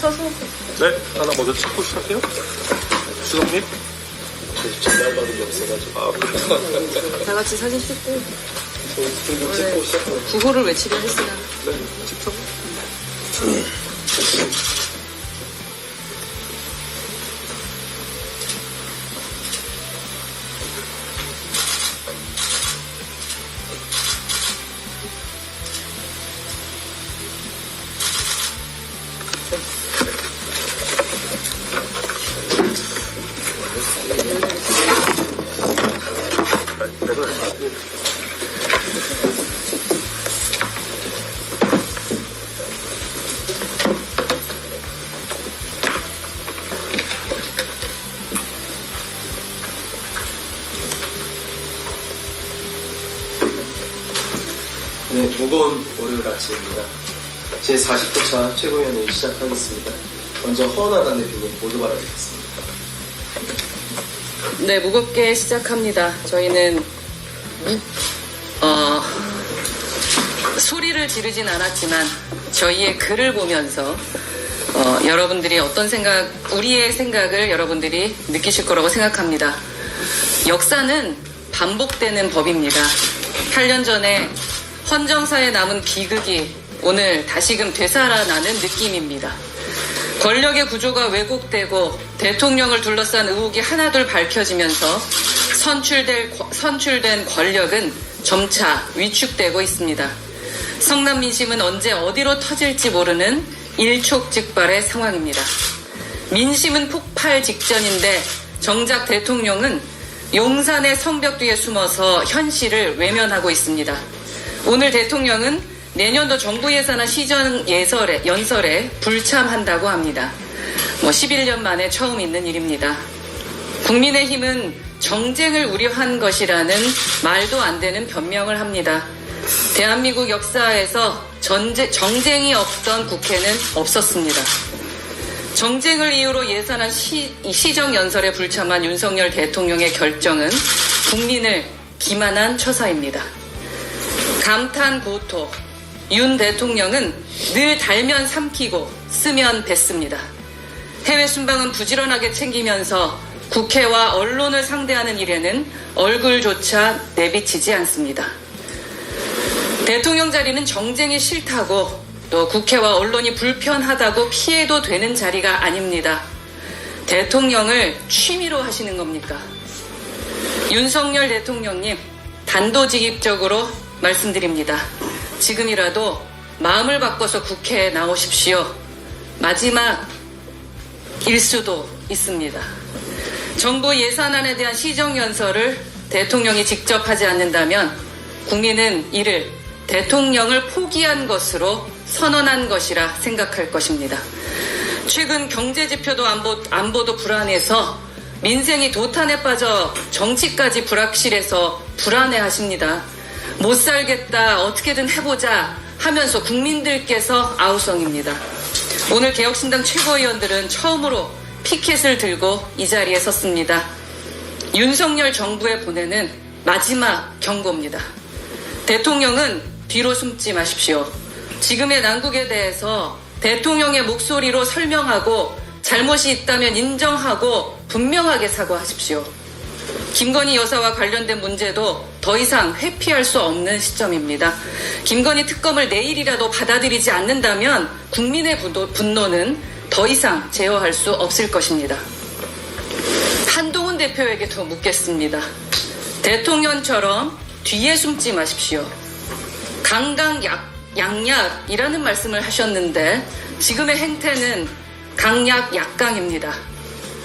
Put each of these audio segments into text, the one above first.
서서. 네, 하나 먼저 찍고 시작해요. 수석님. 전달 받은 게 없어가지고. 아, 그렇구나. 다 같이 사진 찍고. 그리고 찍고 시작하면. 구호를 외치려 했으나. 네, 찍죠. 네, 무거운 월요일 아침입니다. 제 40회 최고위원회 시작하겠습니다. 먼저 허은하 대표님 모두 바라겠습니다. 네, 무겁게 시작합니다. 저희는 소리를 지르진 않았지만 저희의 글을 보면서 여러분들이 어떤 우리의 생각을 여러분들이 느끼실 거라고 생각합니다. 역사는 반복되는 법입니다. 8년 전에 헌정사에 남은 비극이 오늘 다시금 되살아나는 느낌입니다. 권력의 구조가 왜곡되고 대통령을 둘러싼 의혹이 하나둘 밝혀지면서 선출된 권력은 점차 위축되고 있습니다. 성남 민심은 언제 어디로 터질지 모르는 일촉즉발의 상황입니다. 민심은 폭발 직전인데 정작 대통령은 용산의 성벽 뒤에 숨어서 현실을 외면하고 있습니다. 오늘 대통령은 내년도 정부 예산안 시정 연설에 불참한다고 합니다. 11년 만에 처음 있는 일입니다. 국민의힘은 정쟁을 우려한 것이라는 말도 안 되는 변명을 합니다. 대한민국 역사에서 정쟁이 없던 국회는 없었습니다. 정쟁을 이유로 예산안 시정 연설에 불참한 윤석열 대통령의 결정은 국민을 기만한 처사입니다. 감탄 고토. 윤 대통령은 늘 달면 삼키고 쓰면 뱉습니다. 해외 순방은 부지런하게 챙기면서 국회와 언론을 상대하는 일에는 얼굴조차 내비치지 않습니다. 대통령 자리는 정쟁이 싫다고 또 국회와 언론이 불편하다고 피해도 되는 자리가 아닙니다. 대통령을 취미로 하시는 겁니까? 윤석열 대통령님, 단도직입적으로 말씀드립니다. 지금이라도 마음을 바꿔서 국회에 나오십시오. 마지막일 수도 있습니다. 정부 예산안에 대한 시정연설을 대통령이 직접 하지 않는다면 국민은 이를 대통령을 포기한 것으로 선언한 것이라 생각할 것입니다. 최근 경제지표도 안보도 불안해서 민생이 도탄에 빠져 정치까지 불확실해서 불안해하십니다. 못 살겠다, 어떻게든 해보자 하면서 국민들께서 아우성입니다. 오늘 개혁신당 최고위원들은 처음으로 피켓을 들고 이 자리에 섰습니다. 윤석열 정부에 보내는 마지막 경고입니다. 대통령은 뒤로 숨지 마십시오. 지금의 난국에 대해서 대통령의 목소리로 설명하고 잘못이 있다면 인정하고 분명하게 사과하십시오. 김건희 여사와 관련된 문제도 더 이상 회피할 수 없는 시점입니다. 김건희 특검을 내일이라도 받아들이지 않는다면 국민의 분노는 더 이상 제어할 수 없을 것입니다. 한동훈 대표에게도 묻겠습니다. 대통령처럼 뒤에 숨지 마십시오. 강강약약이라는 말씀을 하셨는데 지금의 행태는 강약약강입니다.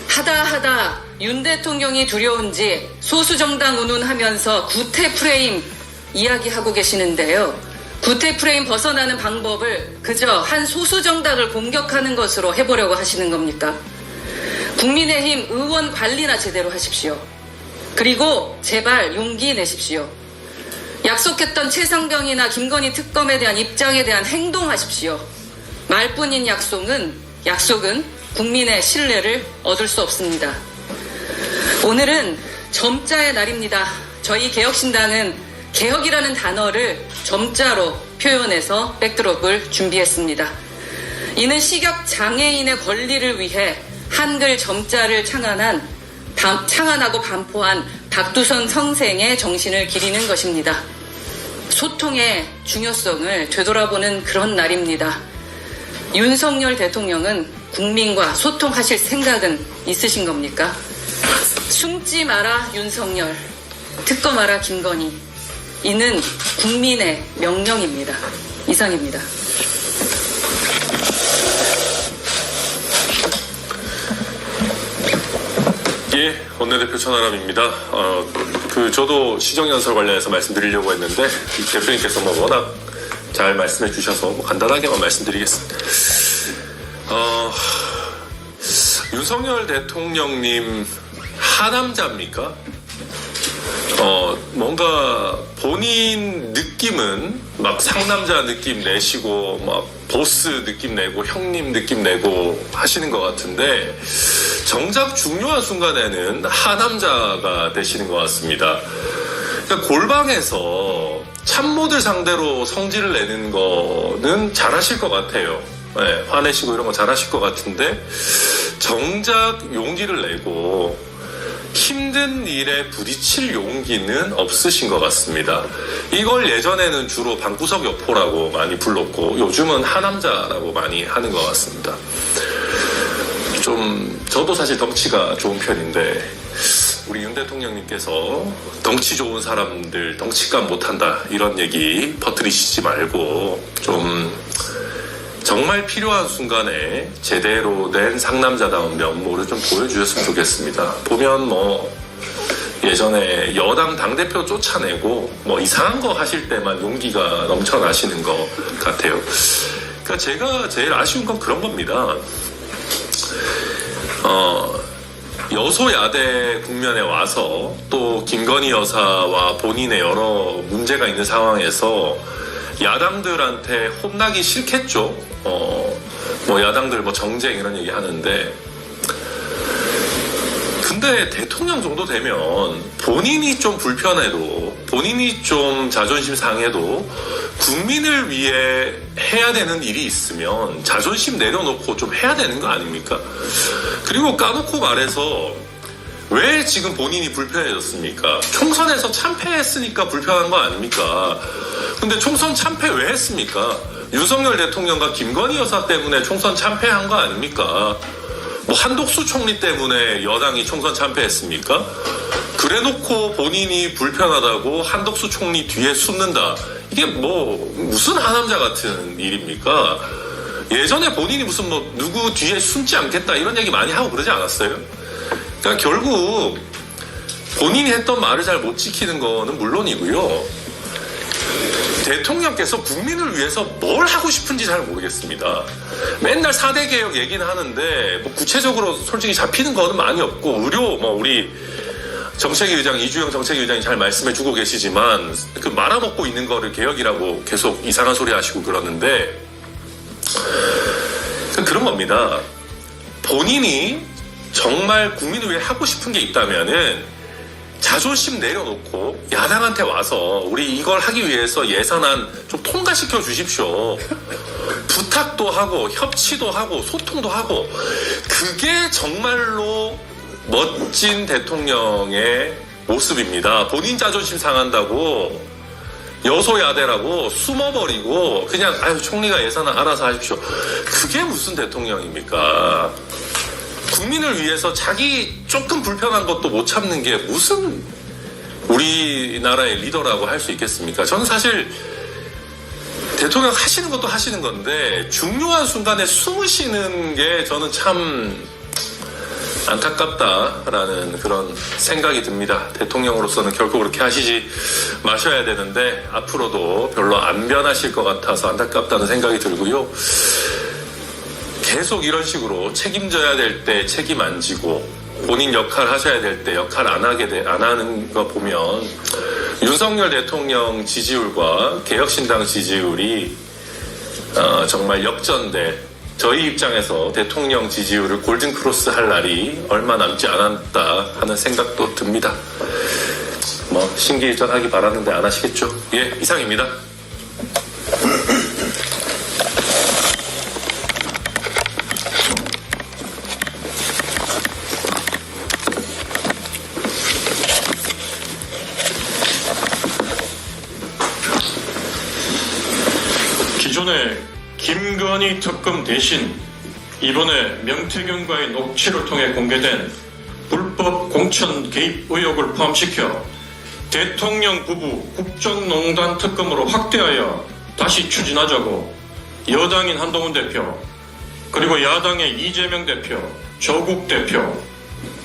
하다 윤 대통령이 두려운지 소수정당 운운하면서 구태 프레임 이야기하고 계시는데요. 구태 프레임 벗어나는 방법을 그저 한 소수정당을 공격하는 것으로 해보려고 하시는 겁니까? 국민의힘 의원 관리나 제대로 하십시오. 그리고 제발 용기 내십시오. 약속했던 최상병이나 김건희 특검에 대한 입장에 대한 행동하십시오. 말뿐인 약속은 국민의 신뢰를 얻을 수 없습니다. 오늘은 점자의 날입니다. 저희 개혁신당은 개혁이라는 단어를 점자로 표현해서 백드롭을 준비했습니다. 이는 시각장애인의 권리를 위해 한글 점자를 창안하고 반포한 박두선 선생의 정신을 기리는 것입니다. 소통의 중요성을 되돌아보는 그런 날입니다. 윤석열 대통령은 국민과 소통하실 생각은 있으신 겁니까? 숨지 마라 윤석열, 특검하라 김건희. 이는 국민의 명령입니다. 이상입니다. 예, 원내대표 천하람입니다. 저도 시정연설 관련해서 말씀드리려고 했는데, 이 대표님께서 워낙 잘 말씀해 주셔서 간단하게만 말씀드리겠습니다. 윤석열 대통령님 하남자입니까? 뭔가 본인 느낌은 막 상남자 느낌 내시고 막 보스 느낌 내고 형님 느낌 내고 하시는 것 같은데 정작 중요한 순간에는 하남자가 되시는 것 같습니다. 그러니까 골방에서 참모들 상대로 성질을 내는 거는 잘하실 것 같아요. 네, 화내시고 이런 거 잘하실 것 같은데 정작 용기를 내고 힘든 일에 부딪힐 용기는 없으신 것 같습니다. 이걸 예전에는 주로 방구석 여포라고 많이 불렀고 요즘은 하남자라고 많이 하는 것 같습니다. 저도 사실 덩치가 좋은 편인데 우리 윤 대통령님께서 덩치 좋은 사람들 덩치감 못한다 이런 얘기 퍼뜨리시지 말고 정말 필요한 순간에 제대로 된 상남자다운 면모를 좀 보여주셨으면 좋겠습니다. 보면 예전에 여당 당대표 쫓아내고 이상한 거 하실 때만 용기가 넘쳐나시는 것 같아요. 그러니까 제가 제일 아쉬운 건 그런 겁니다. 여소야대 국면에 와서 또 김건희 여사와 본인의 여러 문제가 있는 상황에서 야당들한테 혼나기 싫겠죠. 야당들 정쟁 이런 얘기 하는데 근데 대통령 정도 되면 본인이 좀 불편해도 본인이 좀 자존심 상해도 국민을 위해 해야 되는 일이 있으면 자존심 내려놓고 좀 해야 되는 거 아닙니까? 그리고 까놓고 말해서 왜 지금 본인이 불편해졌습니까? 총선에서 참패했으니까 불편한 거 아닙니까? 근데 총선 참패 왜 했습니까? 윤석열 대통령과 김건희 여사 때문에 총선 참패한 거 아닙니까? 한독수 총리 때문에 여당이 총선 참패했습니까? 그래놓고 본인이 불편하다고 한독수 총리 뒤에 숨는다. 이게 무슨 하남자 같은 일입니까? 예전에 본인이 무슨 누구 뒤에 숨지 않겠다 이런 얘기 많이 하고 그러지 않았어요? 그러니까 결국 본인이 했던 말을 잘 못 지키는 거는 물론이고요. 대통령께서 국민을 위해서 뭘 하고 싶은지 잘 모르겠습니다. 맨날 4대 개혁 얘기는 하는데 구체적으로 솔직히 잡히는 거는 많이 없고 의료 우리 정책위 의장 이주영 정책위 의장이 잘 말씀해주고 계시지만 그 말아먹고 있는 거를 개혁이라고 계속 이상한 소리 하시고 그러는데 그런 겁니다. 본인이 정말 국민을 위해 하고 싶은 게 있다면은 자존심 내려놓고 야당한테 와서 우리 이걸 하기 위해서 예산안 좀 통과시켜 주십시오. 부탁도 하고 협치도 하고 소통도 하고 그게 정말로 멋진 대통령의 모습입니다. 본인 자존심 상한다고 여소야대라고 숨어버리고 그냥 총리가 예산안 알아서 하십시오. 그게 무슨 대통령입니까? 국민을 위해서 자기 조금 불편한 것도 못 참는 게 무슨 우리나라의 리더라고 할 수 있겠습니까? 저는 사실 대통령 하시는 것도 하시는 건데 중요한 순간에 숨으시는 게 저는 참 안타깝다라는 그런 생각이 듭니다. 대통령으로서는 결코 그렇게 하시지 마셔야 되는데 앞으로도 별로 안 변하실 것 같아서 안타깝다는 생각이 들고요. 계속 이런 식으로 책임져야 될 때 책임 안 지고 본인 역할 하셔야 될 때 역할 안 하는 거 보면 윤석열 대통령 지지율과 개혁신당 지지율이 정말 역전될 저희 입장에서 대통령 지지율을 골든크로스 할 날이 얼마 남지 않았다 하는 생각도 듭니다. 뭐 심기일전하기 바라는데 안 하시겠죠? 예, 이상입니다. 기존의 김건희 특검 대신 이번에 명태균과의 녹취를 통해 공개된 불법 공천 개입 의혹을 포함시켜 대통령 부부 국정농단 특검으로 확대하여 다시 추진하자고 여당인 한동훈 대표, 그리고 야당의 이재명 대표, 조국 대표,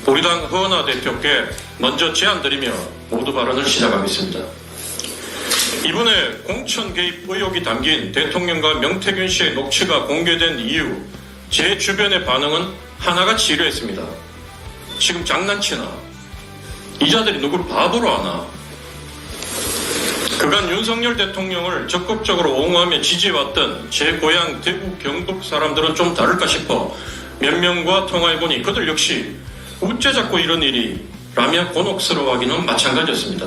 우리 당 허은하 대표께 먼저 제안드리며 모두 발언을 시작하겠습니다. 이번에 공천 개입 의혹이 담긴 대통령과 명태균 씨의 녹취가 공개된 이후 제 주변의 반응은 하나같이 이러했습니다. 지금 장난치나? 이 자들이 누굴 바보로 하나? 그간 윤석열 대통령을 적극적으로 옹호하며 지지해왔던 제 고향 대구 경북 사람들은 좀 다를까 싶어 몇 명과 통화해보니 그들 역시 어째 자꾸 이런 일이 라며 곤혹스러워하기는 마찬가지였습니다.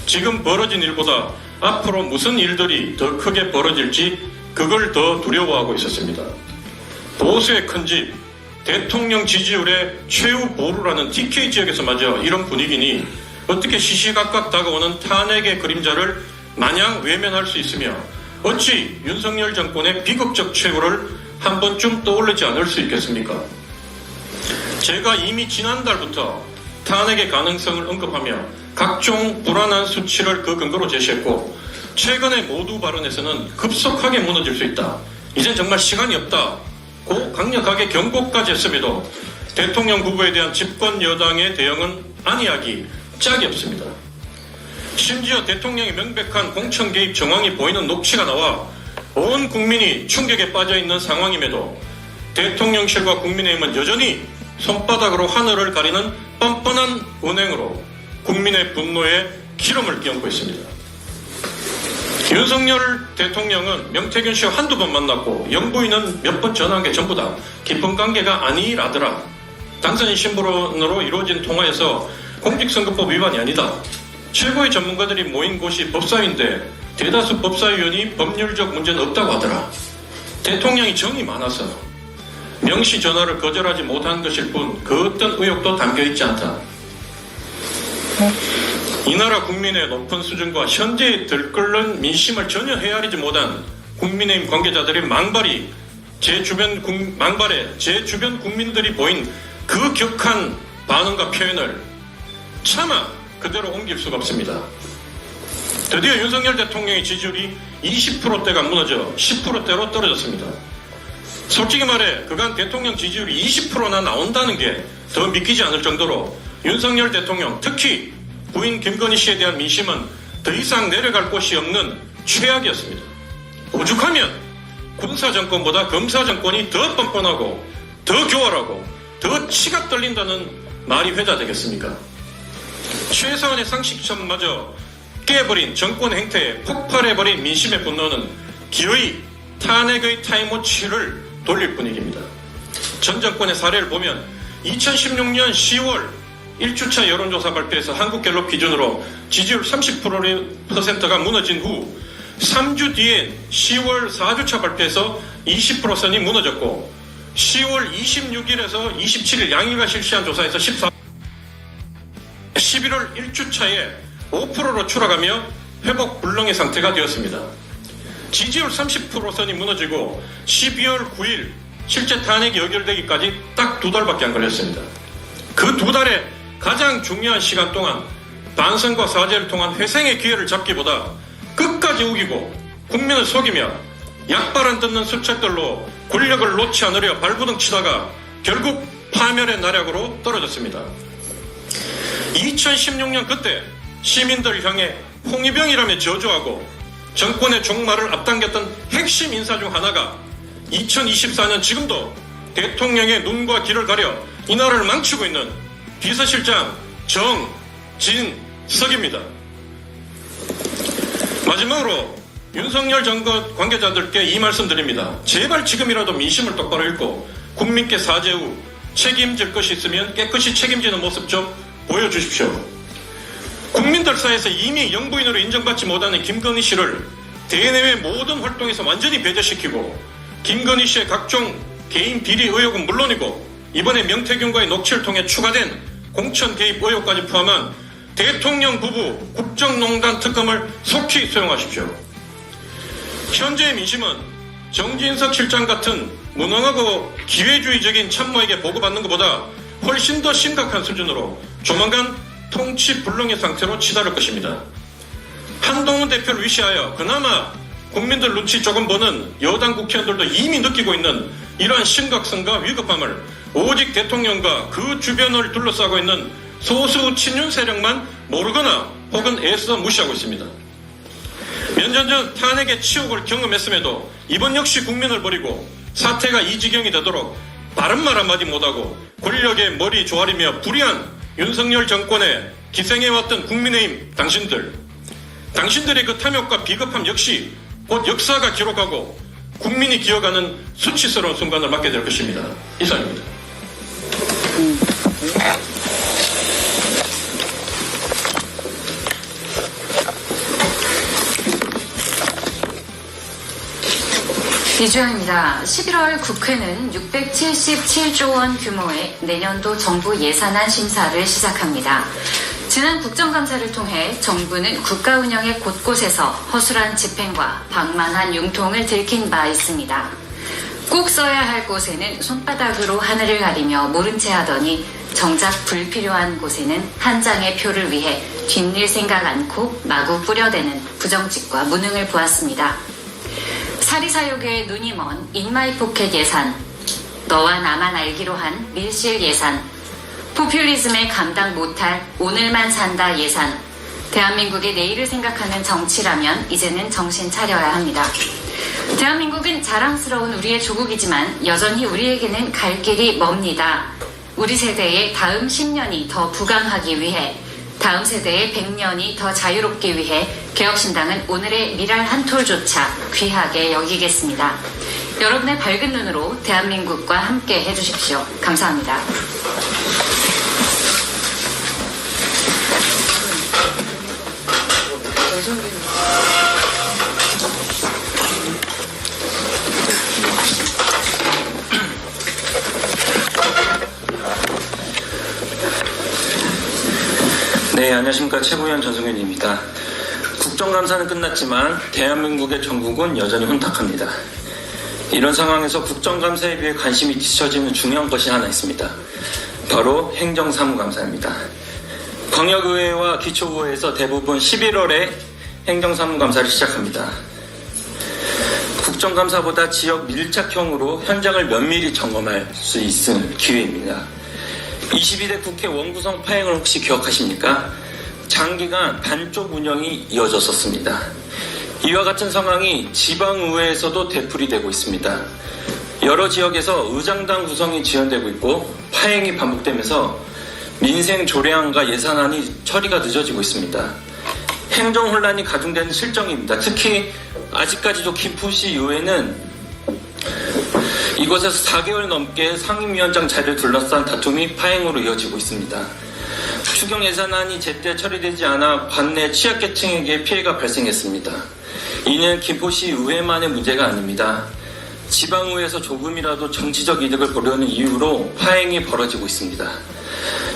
지금 벌어진 일보다 앞으로 무슨 일들이 더 크게 벌어질지 그걸 더 두려워하고 있었습니다. 보수의 큰집, 대통령 지지율의 최후 보루라는 TK 지역에서마저 이런 분위기니 어떻게 시시각각 다가오는 탄핵의 그림자를 마냥 외면할 수 있으며 어찌 윤석열 정권의 비극적 최후를 한 번쯤 떠올리지 않을 수 있겠습니까? 제가 이미 지난달부터 탄핵의 가능성을 언급하며 각종 불안한 수치를 그 근거로 제시했고 최근의 모두 발언에서는 급속하게 무너질 수 있다. 이젠 정말 시간이 없다. 고 강력하게 경고까지 했음에도 대통령 후보에 대한 집권 여당의 대응은 안이하기 짝이 없습니다. 심지어 대통령의 명백한 공천 개입 정황이 보이는 녹취가 나와 온 국민이 충격에 빠져있는 상황임에도 대통령실과 국민의힘은 여전히 손바닥으로 하늘을 가리는 뻔뻔한 은행으로 국민의 분노에 기름을 끼얹고 있습니다. 윤석열 대통령은 명태균 씨와 한두 번 만났고 영부인은 몇 번 전화한 게 전부 다 깊은 관계가 아니라더라. 당선인 신분으로 이루어진 통화에서 공직선거법 위반이 아니다. 최고의 전문가들이 모인 곳이 법사위인데 대다수 법사위원이 법률적 문제는 없다고 하더라. 대통령이 정이 많아서 명시 전화를 거절하지 못한 것일 뿐 그 어떤 의혹도 담겨있지 않다. 이 나라 국민의 높은 수준과 현재의 들끓는 민심을 전혀 헤아리지 못한 국민의힘 관계자들의 망발에 제 주변 국민들이 보인 그 격한 반응과 표현을 차마 그대로 옮길 수가 없습니다. 드디어 윤석열 대통령의 지지율이 20%대가 무너져 10%대로 떨어졌습니다. 솔직히 말해 그간 대통령 지지율이 20%나 나온다는 게 더 믿기지 않을 정도로 윤석열 대통령, 특히 부인 김건희 씨에 대한 민심은 더 이상 내려갈 곳이 없는 최악이었습니다. 오죽하면 군사정권보다 검사정권이 더 뻔뻔하고 더 교활하고 더 치가 떨린다는 말이 회자되겠습니까? 최소한의 상식점마저 깨버린 정권 행태에 폭발해버린 민심의 분노는 기어이 탄핵의 타임워치를 돌릴 분위기입니다. 전 정권의 사례를 보면 2016년 10월 1주차 여론조사 발표에서 한국갤럽 기준으로 지지율 30%가 무너진 후 3주 뒤엔 10월 4주차 발표에서 20%선이 무너졌고 10월 26일에서 27일 양일간 실시한 조사에서 11월 1주차에 5%로 추락하며 회복 불능의 상태가 되었습니다. 지지율 30%선이 무너지고 12월 9일 실제 탄핵이 의결되기까지 딱 2달밖에 안 걸렸습니다. 그 2달에 가장 중요한 시간 동안 반성과 사죄를 통한 회생의 기회를 잡기보다 끝까지 우기고 국민을 속이며 약발안 듣는 수첩들로 권력을 놓지 않으려 발부둥 치다가 결국 파멸의 나락으로 떨어졌습니다. 2016년 그때 시민들 향해 홍위병이라며 저주하고 정권의 종말을 앞당겼던 핵심 인사 중 하나가 2024년 지금도 대통령의 눈과 귀를 가려 이 나라를 망치고 있는 비서실장 정진석입니다. 마지막으로 윤석열 정권 관계자들께 이 말씀 드립니다. 제발 지금이라도 민심을 똑바로 읽고 국민께 사죄 후 책임질 것이 있으면 깨끗이 책임지는 모습 좀 보여주십시오. 국민들 사이에서 이미 영부인으로 인정받지 못하는 김건희 씨를 대내외 모든 활동에서 완전히 배제시키고 김건희 씨의 각종 개인 비리 의혹은 물론이고 이번에 명태균과의 녹취를 통해 추가된 공천 개입 의혹까지 포함한 대통령 부부 국정농단 특검을 속히 수용하십시오. 현재의 민심은 정진석 실장 같은 무능하고 기회주의적인 참모에게 보고받는 것보다 훨씬 더 심각한 수준으로 조만간 통치 불능의 상태로 치달을 것입니다. 한동훈 대표를 위시하여 그나마 국민들 눈치 조금 보는 여당 국회의원들도 이미 느끼고 있는 이러한 심각성과 위급함을 오직 대통령과 그 주변을 둘러싸고 있는 소수 친윤 세력만 모르거나 혹은 애써 무시하고 있습니다. 몇 년 전 탄핵의 치욕을 경험했음에도 이번 역시 국민을 버리고 사태가 이 지경이 되도록 바른 말 한마디 못하고 권력의 머리 조아리며 불의한 윤석열 정권에 기생해왔던 국민의힘 당신들의 그 탐욕과 비겁함 역시 곧 역사가 기록하고 국민이 기억하는 수치스러운 순간을 맞게 될 것입니다. 이상입니다. 이주영입니다. 11월 국회는 677조 원 규모의 내년도 정부 예산안 심사를 시작합니다. 지난 국정감사를 통해 정부는 국가 운영의 곳곳에서 허술한 집행과 방만한 융통을 들킨 바 있습니다. 꼭 써야 할 곳에는 손바닥으로 하늘을 가리며 모른 채 하더니 정작 불필요한 곳에는 한 장의 표를 위해 뒷일 생각 않고 마구 뿌려대는 부정직과 무능을 보았습니다. 사리사욕에 눈이 먼 인마이 포켓 예산, 너와 나만 알기로 한 밀실 예산, 포퓰리즘에 감당 못할 오늘만 산다 예산, 대한민국의 내일을 생각하는 정치라면 이제는 정신 차려야 합니다. 대한민국은 자랑스러운 우리의 조국이지만 여전히 우리에게는 갈 길이 멉니다. 우리 세대의 다음 10년이 더 부강하기 위해, 다음 세대의 100년이 더 자유롭기 위해 개혁신당은 오늘의 미랄 한 톨조차 귀하게 여기겠습니다. 여러분의 밝은 눈으로 대한민국과 함께 해주십시오. 감사합니다. 네, 안녕하십니까. 최고위원 전승현입니다. 국정감사는 끝났지만 대한민국의 정국은 여전히 혼탁합니다. 이런 상황에서 국정감사에 비해 관심이 뒤처지는 중요한 것이 하나 있습니다. 바로 행정사무감사입니다. 광역의회와 기초의회에서 대부분 11월에 행정사무감사를 시작합니다. 국정감사보다 지역 밀착형으로 현장을 면밀히 점검할 수 있는 기회입니다. 22대 국회 원구성 파행을 혹시 기억하십니까? 장기간 반쪽 운영이 이어졌었습니다. 이와 같은 상황이 지방의회에서도 되풀이되고 있습니다. 여러 지역에서 의장당 구성이 지연되고 있고 파행이 반복되면서 민생 조례안과 예산안이 처리가 늦어지고 있습니다. 행정 혼란이 가중되는 실정입니다. 특히 아직까지도 김포시 의회는 이곳에서 4개월 넘게 상임위원장 자리를 둘러싼 다툼이 파행으로 이어지고 있습니다. 추경 예산안이 제때 처리되지 않아 관내 취약계층에게 피해가 발생했습니다. 이는 김포시 의회만의 문제가 아닙니다. 지방의회에서 조금이라도 정치적 이득을 보려는 이유로 파행이 벌어지고 있습니다.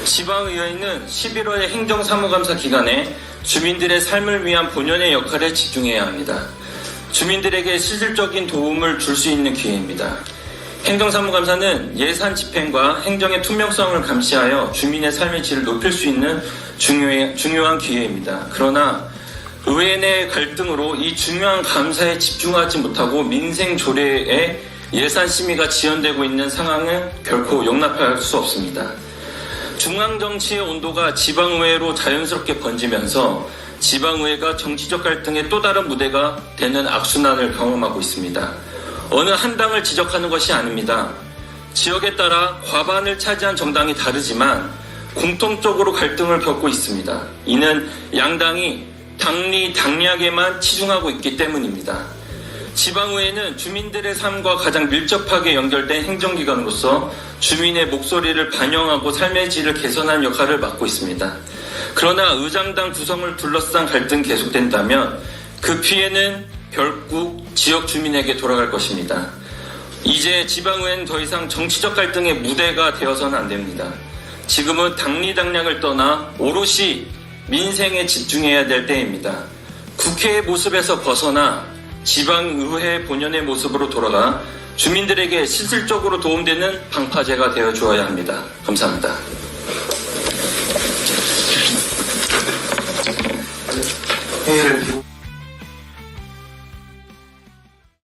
지방의회는 11월의 행정사무감사 기간에 주민들의 삶을 위한 본연의 역할에 집중해야 합니다. 주민들에게 실질적인 도움을 줄 수 있는 기회입니다. 행정사무감사는 예산 집행과 행정의 투명성을 감시하여 주민의 삶의 질을 높일 수 있는 중요한 기회입니다. 그러나 의회 내 갈등으로 이 중요한 감사에 집중하지 못하고 민생 조례에 예산 심의가 지연되고 있는 상황은 결코 용납할 수 없습니다. 중앙정치의 온도가 지방의회로 자연스럽게 번지면서 지방의회가 정치적 갈등의 또 다른 무대가 되는 악순환을 경험하고 있습니다. 어느 한 당을 지적하는 것이 아닙니다. 지역에 따라 과반을 차지한 정당이 다르지만 공통적으로 갈등을 겪고 있습니다. 이는 양당이 당리, 당략에만 치중하고 있기 때문입니다. 지방의회는 주민들의 삶과 가장 밀접하게 연결된 행정기관으로서 주민의 목소리를 반영하고 삶의 질을 개선하는 역할을 맡고 있습니다. 그러나 의장당 구성을 둘러싼 갈등이 계속된다면 그 피해는 결국 지역 주민에게 돌아갈 것입니다. 이제 지방의회는 더 이상 정치적 갈등의 무대가 되어서는 안 됩니다. 지금은 당리당략을 떠나 오롯이 민생에 집중해야 될 때입니다. 국회의 모습에서 벗어나 지방의회 본연의 모습으로 돌아가 주민들에게 실질적으로 도움되는 방파제가 되어 주어야 합니다. 감사합니다. 회의를